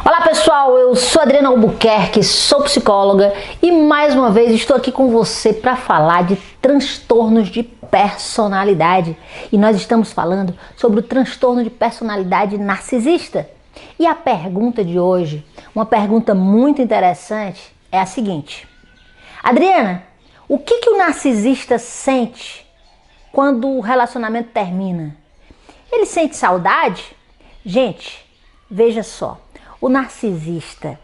Olá pessoal, eu sou Adriana Albuquerque, sou psicóloga e mais uma vez estou aqui com você para falar de transtornos de personalidade. E nós estamos falando sobre o transtorno de personalidade narcisista. E a pergunta de hoje, uma pergunta muito interessante, é a seguinte: Adriana, o que o narcisista sente quando o relacionamento termina? Ele sente saudade? Gente, veja só. O narcisista,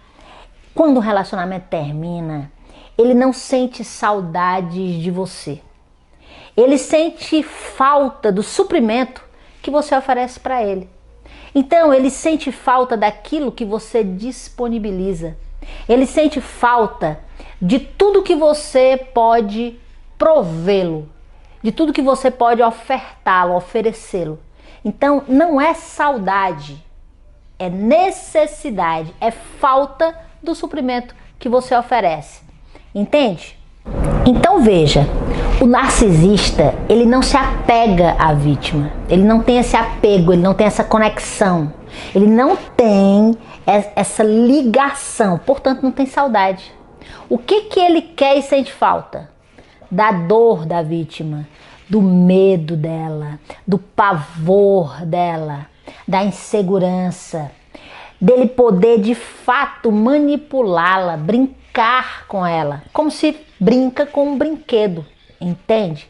quando o relacionamento termina, ele não sente saudades de você. Ele sente falta do suprimento que você oferece para ele. Então, ele sente falta daquilo que você disponibiliza. Ele sente falta de tudo que você pode provê-lo, de tudo que você pode ofertá-lo, oferecê-lo. Então, não é saudade. É necessidade, é falta do suprimento que você oferece. Entende? Então veja, o narcisista, ele não se apega à vítima. Ele não tem esse apego, ele não tem essa conexão. Ele não tem essa ligação, portanto não tem saudade. O que ele quer e sente falta? Da dor da vítima, do medo dela, do pavor dela, da insegurança, dele poder de fato manipulá-la, brincar com ela, como se brinca com um brinquedo, entende?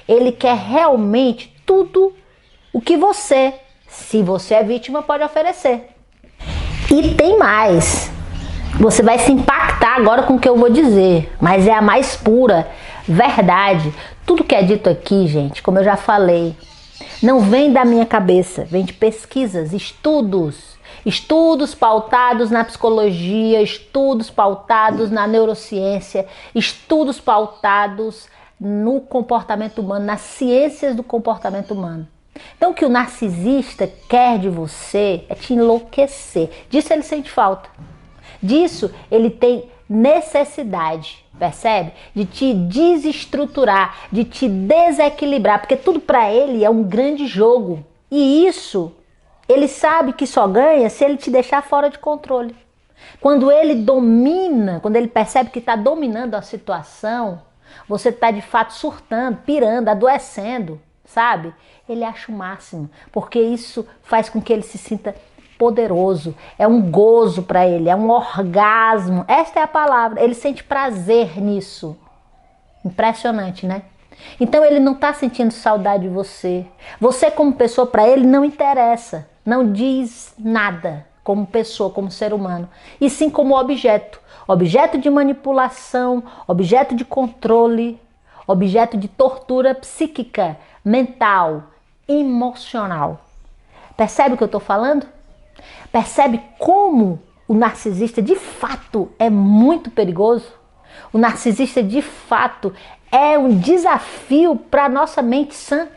Ele quer realmente tudo o que você, se você é vítima, pode oferecer. E tem mais, você vai se impactar agora com o que eu vou dizer, mas é a mais pura verdade. Tudo que é dito aqui, gente, como eu já falei, não vem da minha cabeça, vem de pesquisas, estudos pautados na psicologia, estudos pautados na neurociência, estudos pautados no comportamento humano, nas ciências do comportamento humano. Então o que o narcisista quer de você é te enlouquecer. Disso ele sente falta. Disso ele tem necessidade, percebe? De te desestruturar, de te desequilibrar, porque tudo para ele é um grande jogo. E isso, ele sabe que só ganha se ele te deixar fora de controle. Quando ele domina, quando ele percebe que está dominando a situação, você está de fato surtando, pirando, adoecendo, sabe? Ele acha o máximo, porque isso faz com que ele se sinta poderoso, é um gozo para ele, é um orgasmo, esta é a palavra, ele sente prazer nisso. Impressionante, né? Então ele não está sentindo saudade de você. Você como pessoa para ele não interessa, não diz nada como pessoa, como ser humano, e sim como objeto. Objeto de manipulação, objeto de controle, objeto de tortura psíquica, mental, emocional. Percebe o que eu estou falando? Percebe como o narcisista de fato é muito perigoso? O narcisista de fato é um desafio para a nossa mente sã,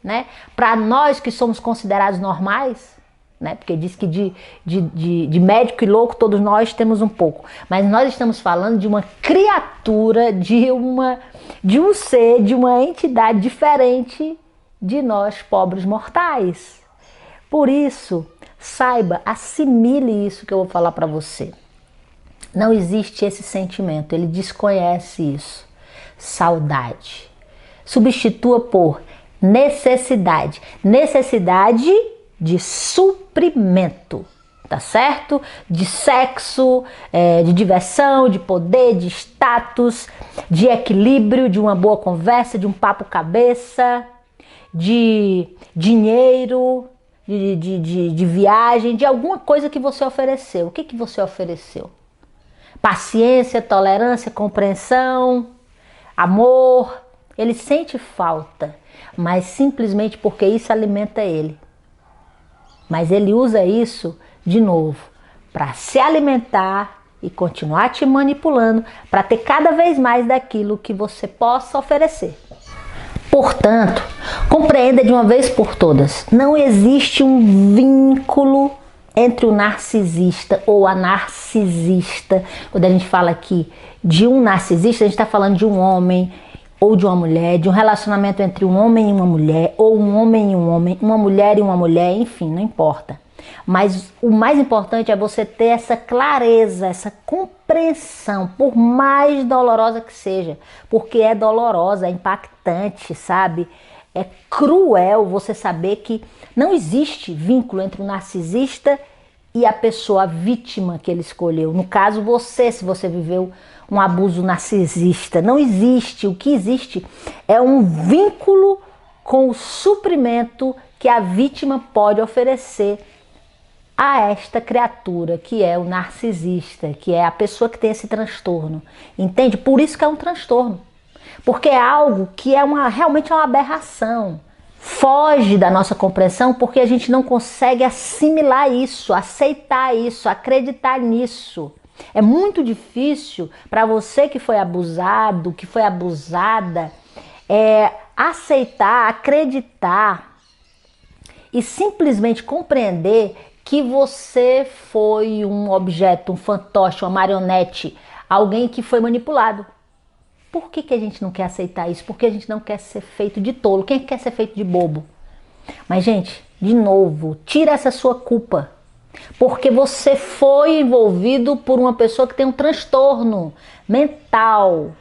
né? Para nós que somos considerados normais, né? Porque diz que de médico e louco todos nós temos um pouco. Mas nós estamos falando de uma criatura, de um ser, de uma entidade diferente de nós pobres mortais. Por isso, saiba, assimile isso que eu vou falar para você. Não existe esse sentimento, ele desconhece isso. Saudade. Substitua por necessidade. Necessidade de suprimento, tá certo? De sexo, de diversão, de poder, de status, de equilíbrio, de uma boa conversa, de um papo cabeça, de dinheiro, de viagem, de alguma coisa que você ofereceu. O que você ofereceu? Paciência, tolerância, compreensão, amor. Ele sente falta, mas simplesmente porque isso alimenta ele. Mas ele usa isso, de novo, para se alimentar e continuar te manipulando, para ter cada vez mais daquilo que você possa oferecer. Portanto, compreenda de uma vez por todas, não existe um vínculo entre o narcisista ou a narcisista. Quando a gente fala aqui de um narcisista, a gente está falando de um homem ou de uma mulher, de um relacionamento entre um homem e uma mulher, ou um homem e um homem, uma mulher e uma mulher, enfim, não importa. Mas o mais importante é você ter essa clareza, essa compreensão, por mais dolorosa que seja, porque é dolorosa, é impactante, sabe? É cruel você saber que não existe vínculo entre o narcisista e a pessoa vítima que ele escolheu. No caso, você, se você viveu um abuso narcisista, não existe. O que existe é um vínculo com o suprimento que a vítima pode oferecer a esta criatura, que é o narcisista, que é a pessoa que tem esse transtorno. Entende? Por isso que é um transtorno. Porque é algo que é realmente é uma aberração. Foge da nossa compreensão porque a gente não consegue assimilar isso, aceitar isso, acreditar nisso. É muito difícil para você que foi abusado, que foi abusada, aceitar, acreditar e simplesmente compreender que você foi um objeto, um fantoche, uma marionete, alguém que foi manipulado. Por que a gente não quer aceitar isso? Porque a gente não quer ser feito de tolo. Quem quer ser feito de bobo? Mas, gente, de novo, tira essa sua culpa. Porque você foi envolvido por uma pessoa que tem um transtorno mental,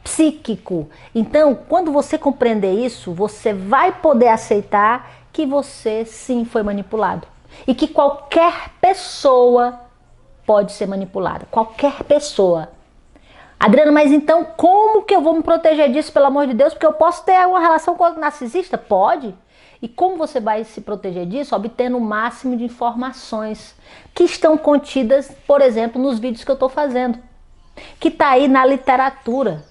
psíquico. Então, quando você compreender isso, você vai poder aceitar que você sim foi manipulado. E que qualquer pessoa pode ser manipulada. Qualquer pessoa. Adriana, mas então como que eu vou me proteger disso, pelo amor de Deus? Porque eu posso ter uma relação com o narcisista? Pode. E como você vai se proteger disso? Obtendo o máximo de informações que estão contidas, por exemplo, nos vídeos que eu estou fazendo. Que está aí na literatura.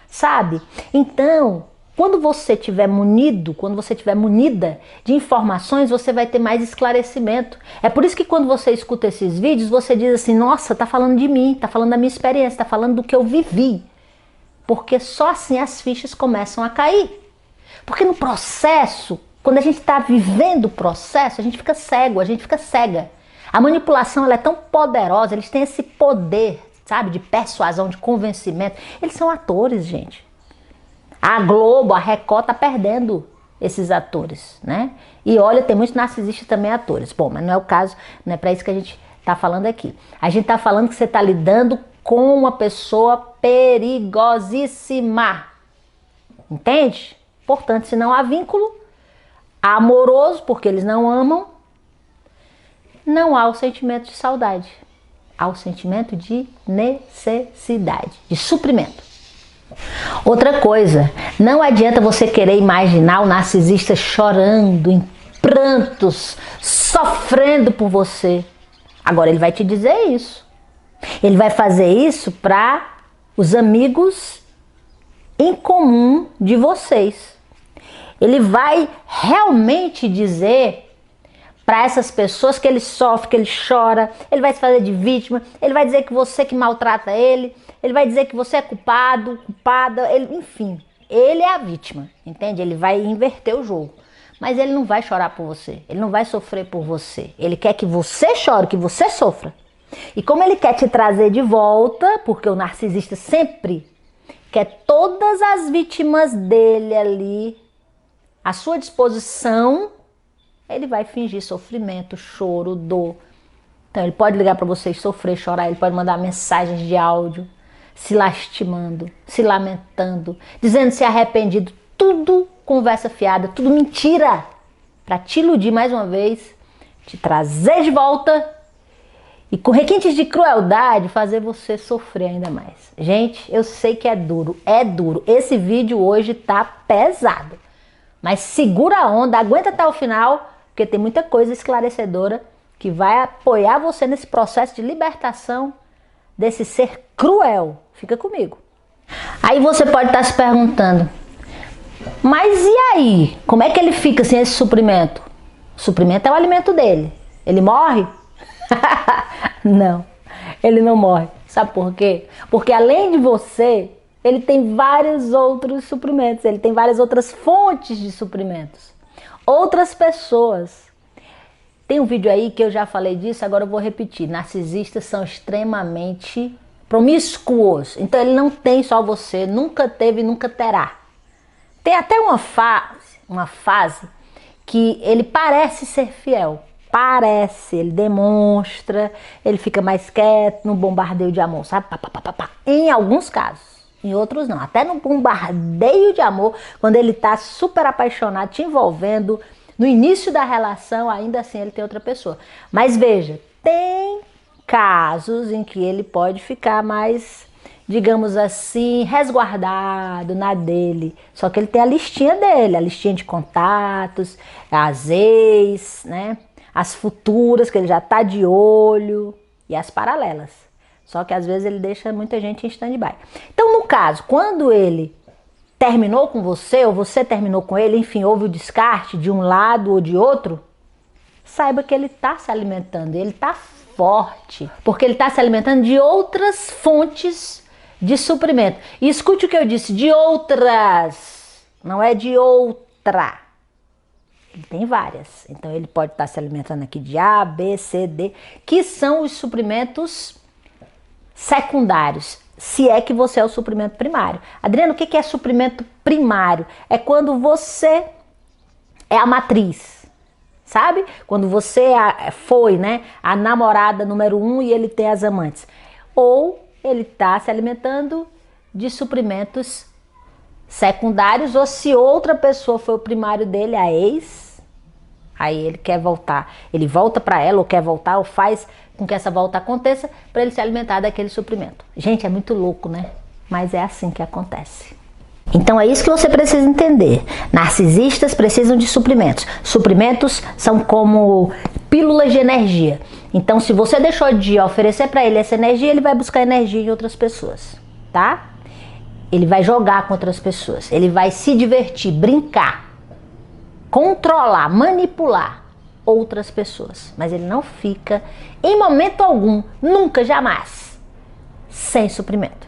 Sabe? Então, quando você estiver munido, quando você estiver munida de informações, você vai ter mais esclarecimento. É por isso que quando você escuta esses vídeos, você diz assim, nossa, tá falando de mim, tá falando da minha experiência, tá falando do que eu vivi. Porque só assim as fichas começam a cair. Porque no processo, quando a gente está vivendo o processo, a gente fica cego, a gente fica cega. A manipulação ela é tão poderosa, eles têm esse poder, sabe, de persuasão, de convencimento. Eles são atores, gente. A Globo, a Record tá perdendo esses atores, né? E olha, tem muitos narcisistas também atores. Bom, mas não é o caso, não é para isso que a gente tá falando aqui. A gente tá falando que você tá lidando com uma pessoa perigosíssima. Entende? Portanto, se não há vínculo amoroso, porque eles não amam, não há o sentimento de saudade. Há o sentimento de necessidade, de suprimento. Outra coisa, não adianta você querer imaginar o narcisista chorando, em prantos, sofrendo por você. Agora ele vai te dizer isso. Ele vai fazer isso para os amigos em comum de vocês. Ele vai realmente dizer para essas pessoas que ele sofre, que ele chora, ele vai se fazer de vítima, ele vai dizer que você que maltrata ele vai dizer que você é culpado, culpada, enfim, ele é a vítima, entende? Ele vai inverter o jogo, mas ele não vai chorar por você, ele não vai sofrer por você, ele quer que você chore, que você sofra. E como ele quer te trazer de volta, porque o narcisista sempre quer todas as vítimas dele ali à sua disposição, ele vai fingir sofrimento, choro, dor. Então ele pode ligar para você e sofrer, chorar, ele pode mandar mensagens de áudio, se lastimando, se lamentando, dizendo se arrependido, tudo conversa fiada, tudo mentira, para te iludir mais uma vez, te trazer de volta e com requintes de crueldade fazer você sofrer ainda mais. Gente, eu sei que é duro, esse vídeo hoje tá pesado, mas segura a onda, aguenta até o final, porque tem muita coisa esclarecedora que vai apoiar você nesse processo de libertação desse ser cruel. Fica comigo. Aí você pode estar se perguntando, mas e aí? Como é que ele fica sem esse suprimento? O suprimento é o alimento dele. Ele morre? Não, ele não morre. Sabe por quê? Porque além de você, ele tem vários outros suprimentos. Ele tem várias outras fontes de suprimentos. Outras pessoas. Tem um vídeo aí que eu já falei disso, agora eu vou repetir. Narcisistas são extremamente promíscuos. Então ele não tem só você, nunca teve e nunca terá. Tem até uma fase que ele parece ser fiel. parece, ele demonstra, ele fica mais quieto no bombardeio de amor, sabe? Pá, pá, pá, pá, pá. Em alguns casos, em outros não. Até no bombardeio de amor, quando ele tá super apaixonado, te envolvendo, no início da relação, ainda assim ele tem outra pessoa. Mas veja, tem casos em que ele pode ficar mais, digamos assim, resguardado na dele. Só que ele tem a listinha dele, a listinha de contatos, as ex, né? As futuras, que ele já tá de olho, e as paralelas. Só que às vezes ele deixa muita gente em stand-by. Então, no caso, quando ele terminou com você, ou você terminou com ele, enfim, houve o descarte de um lado ou de outro, saiba que ele está se alimentando, ele está forte, porque ele está se alimentando de outras fontes de suprimento. E escute o que eu disse, de outras, não é de outra. Ele tem várias, então ele pode estar se alimentando aqui de A, B, C, D, que são os suprimentos secundários, se é que você é o suprimento primário. Adriano, o que é suprimento primário? É quando você é a matriz, sabe? Quando você foi, né, a namorada número 1 e ele tem as amantes. Ou ele está se alimentando de suprimentos secundários, ou se outra pessoa foi o primário dele, a ex, aí ele quer voltar. Ele volta para ela, ou quer voltar, ou faz com que essa volta aconteça para ele se alimentar daquele suprimento. Gente, é muito louco, né? Mas é assim que acontece. Então é isso que você precisa entender. Narcisistas precisam de suprimentos. Suprimentos são como pílulas de energia. Então, se você deixou de oferecer para ele essa energia, ele vai buscar energia em outras pessoas, tá? Ele vai jogar com outras pessoas, ele vai se divertir, brincar, controlar, manipular outras pessoas. Mas ele não fica, em momento algum, nunca, jamais, sem suprimento.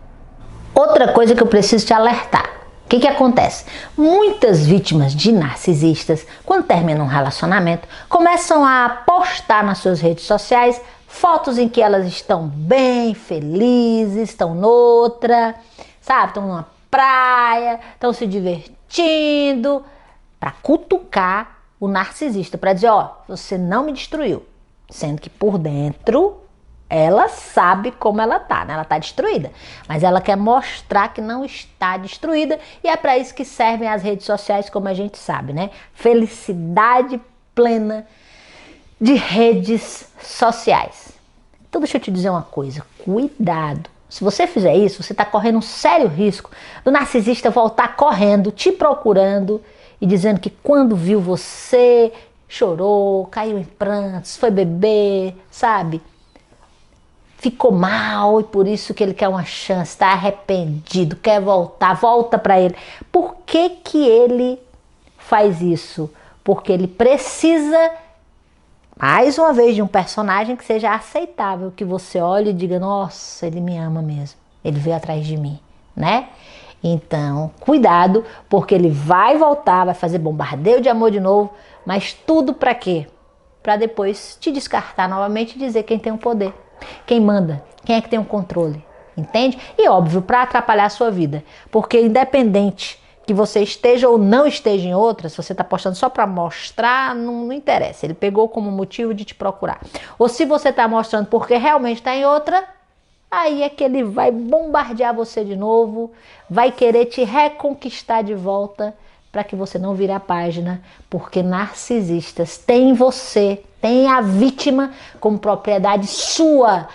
Outra coisa que eu preciso te alertar. O que acontece? Muitas vítimas de narcisistas, quando terminam um relacionamento, começam a postar nas suas redes sociais fotos em que elas estão bem, felizes, estão noutra, sabe? Estão numa praia, estão se divertindo, para cutucar o narcisista, para dizer, ó, você não me destruiu. Sendo que por dentro ela sabe como ela tá, né? Ela tá destruída, mas ela quer mostrar que não está destruída, e é para isso que servem as redes sociais, como a gente sabe, né? Felicidade plena de redes sociais. Então deixa eu te dizer uma coisa, cuidado. Se você fizer isso, você está correndo um sério risco do narcisista voltar correndo, te procurando e dizendo que quando viu você, chorou, caiu em prantos, foi beber, sabe? Ficou mal e por isso que ele quer uma chance, está arrependido, quer voltar, volta para ele. Por que que ele faz isso? Porque ele precisa, mais uma vez, de um personagem que seja aceitável, que você olhe e diga, nossa, ele me ama mesmo, ele veio atrás de mim, né? Então, cuidado, porque ele vai voltar, vai fazer bombardeio de amor de novo, mas tudo para quê? Para depois te descartar novamente e dizer quem tem o poder. Quem manda, quem é que tem o controle, entende? E óbvio, para atrapalhar a sua vida, porque independente que você esteja ou não esteja em outra, se você está postando só para mostrar, não interessa, ele pegou como motivo de te procurar. Ou se você está mostrando porque realmente está em outra, aí é que ele vai bombardear você de novo, vai querer te reconquistar de volta, para que você não vire a página, porque narcisistas têm você, têm a vítima como propriedade sua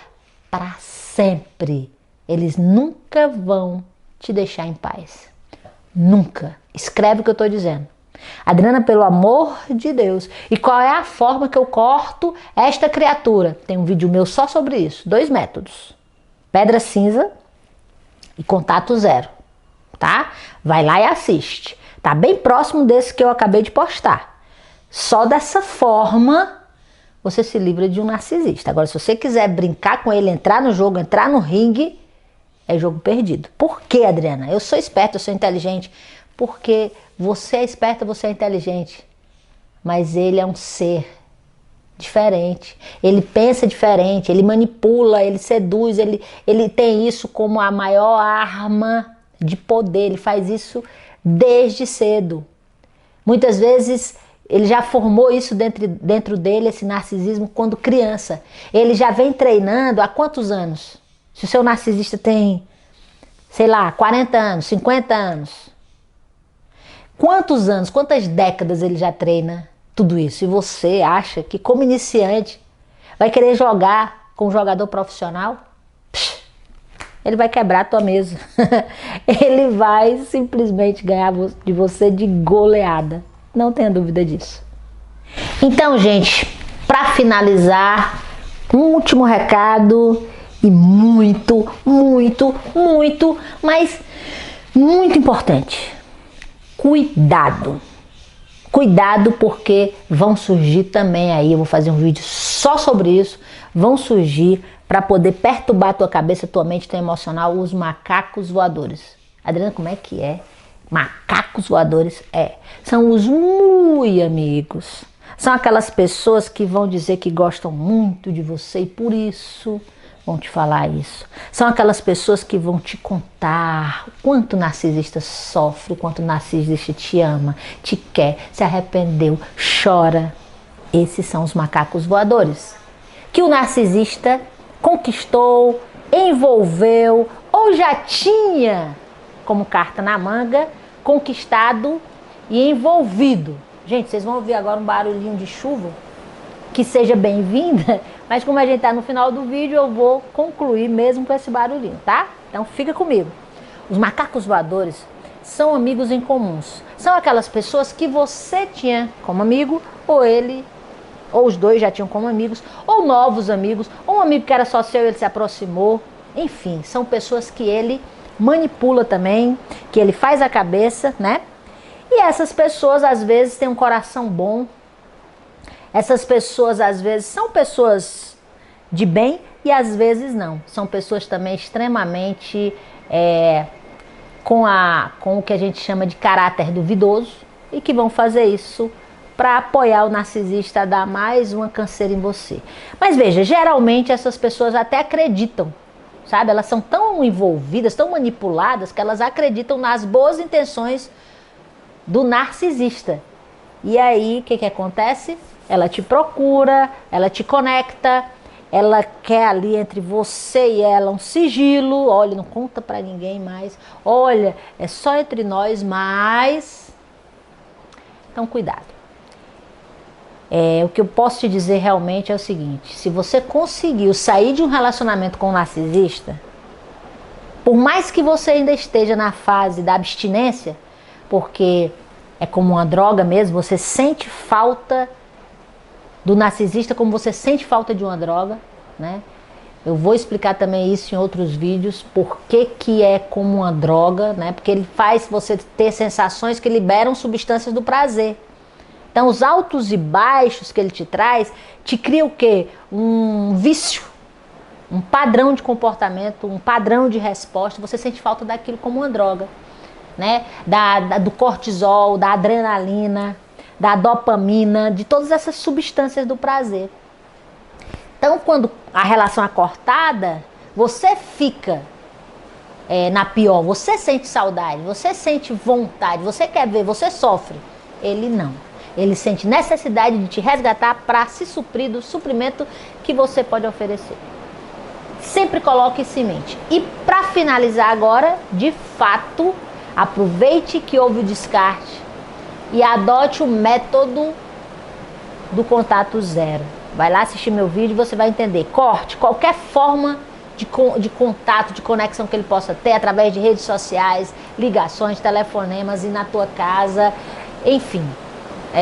para sempre. Eles nunca vão te deixar em paz. Nunca. Escreve o que eu estou dizendo. Adriana, pelo amor de Deus. E qual é a forma que eu corto esta criatura? Tem um vídeo meu só sobre isso. 2 métodos. Pedra cinza e contato zero. Tá? Vai lá e assiste. Tá bem próximo desse que eu acabei de postar. Só dessa forma você se livra de um narcisista. Agora, se você quiser brincar com ele, entrar no jogo, entrar no ringue, é jogo perdido. Por quê, Adriana? Eu sou esperta, eu sou inteligente. Porque você é esperta, você é inteligente. Mas ele é um ser diferente. Ele pensa diferente, ele manipula, ele seduz, ele tem isso como a maior arma de poder. Ele faz isso desde cedo. Muitas vezes Ele já formou isso dentro dele, esse narcisismo, quando criança. Ele já vem treinando há quantos anos? Se o seu narcisista tem, sei lá, 40 anos, 50 anos. Quantos anos, quantas décadas ele já treina tudo isso? E você acha que, como iniciante, vai querer jogar com um jogador profissional? Ele vai quebrar a tua mesa. Ele vai simplesmente ganhar de você de goleada. Não tenha dúvida disso. Então, gente, para finalizar, um último recado e muito, mas muito importante. Cuidado. Cuidado, porque vão surgir também aí, eu vou fazer um vídeo só sobre isso, vão surgir para poder perturbar a tua cabeça, tua mente, teu emocional, os macacos voadores. Adriana, como é que é? Macacos voadores? São os muito amigos. São aquelas pessoas que vão dizer que gostam muito de você e por isso vão te falar isso. São aquelas pessoas que vão te contar o quanto o narcisista sofre, o quanto o narcisista te ama, te quer, se arrependeu, chora. Esses são os macacos voadores. Que o narcisista conquistou, envolveu ou já tinha como carta na manga, conquistado e envolvido. Gente, vocês vão ouvir agora um barulhinho de chuva, que seja bem-vinda, mas como a gente está no final do vídeo, eu vou concluir mesmo com esse barulhinho, tá? Então fica comigo. Os macacos voadores são amigos em comuns. São aquelas pessoas que você tinha como amigo, ou ele, ou os dois já tinham como amigos, ou novos amigos, ou um amigo que era só seu e ele se aproximou. Enfim, são pessoas que ele manipula também, que ele faz a cabeça, né? E essas pessoas às vezes têm um coração bom. Essas pessoas às vezes são pessoas de bem e às vezes não. São pessoas também extremamente com o que a gente chama de caráter duvidoso e que vão fazer isso para apoiar o narcisista a dar mais uma canseira em você. Mas veja, geralmente essas pessoas até acreditam, sabe? Elas são tão envolvidas, tão manipuladas, que elas acreditam nas boas intenções do narcisista. E aí, o que acontece? Ela te procura, ela te conecta, ela quer ali entre você e ela um sigilo. Olha, não conta pra ninguém mais. Olha, é só entre nós, mas... Então, cuidado. O que eu posso te dizer realmente é o seguinte: se você conseguiu sair de um relacionamento com um narcisista, por mais que você ainda esteja na fase da abstinência, porque é como uma droga mesmo, você sente falta do narcisista como você sente falta de uma droga, né? Eu vou explicar também isso em outros vídeos, por que é como uma droga, né? Porque ele faz você ter sensações que liberam substâncias do prazer. Então os altos e baixos que ele te traz, te cria o quê? Um vício, um padrão de comportamento, um padrão de resposta. Você sente falta daquilo como uma droga, né? Do cortisol, da adrenalina, da dopamina, de todas essas substâncias do prazer. Então, quando a relação é cortada, você fica na pior, você sente saudade, você sente vontade, você quer ver, você sofre. Ele não. Ele sente necessidade de te resgatar para se suprir do suprimento que você pode oferecer. Sempre coloque isso em mente. E para finalizar agora, de fato, aproveite que houve o descarte e adote o método do contato zero. Vai lá assistir meu vídeo e você vai entender. Corte qualquer forma de contato, de conexão que ele possa ter através de redes sociais, ligações, telefonemas, ir na tua casa, enfim,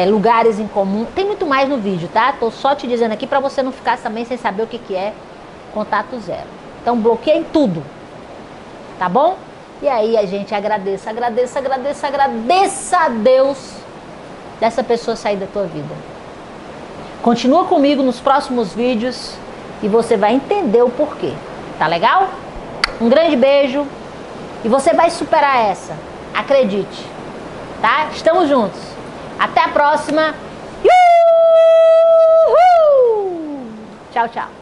lugares em comum. Tem muito mais no vídeo, tá? Tô só te dizendo aqui para você não ficar também sem saber o que é contato zero. Então bloqueia em tudo, tá bom? E aí a gente agradeça a Deus dessa pessoa sair da tua vida. Continua comigo nos próximos vídeos e você vai entender o porquê. Tá legal? Um grande beijo e você vai superar essa. Acredite. Tá? Estamos juntos. Até a próxima. Uhul! Tchau, tchau.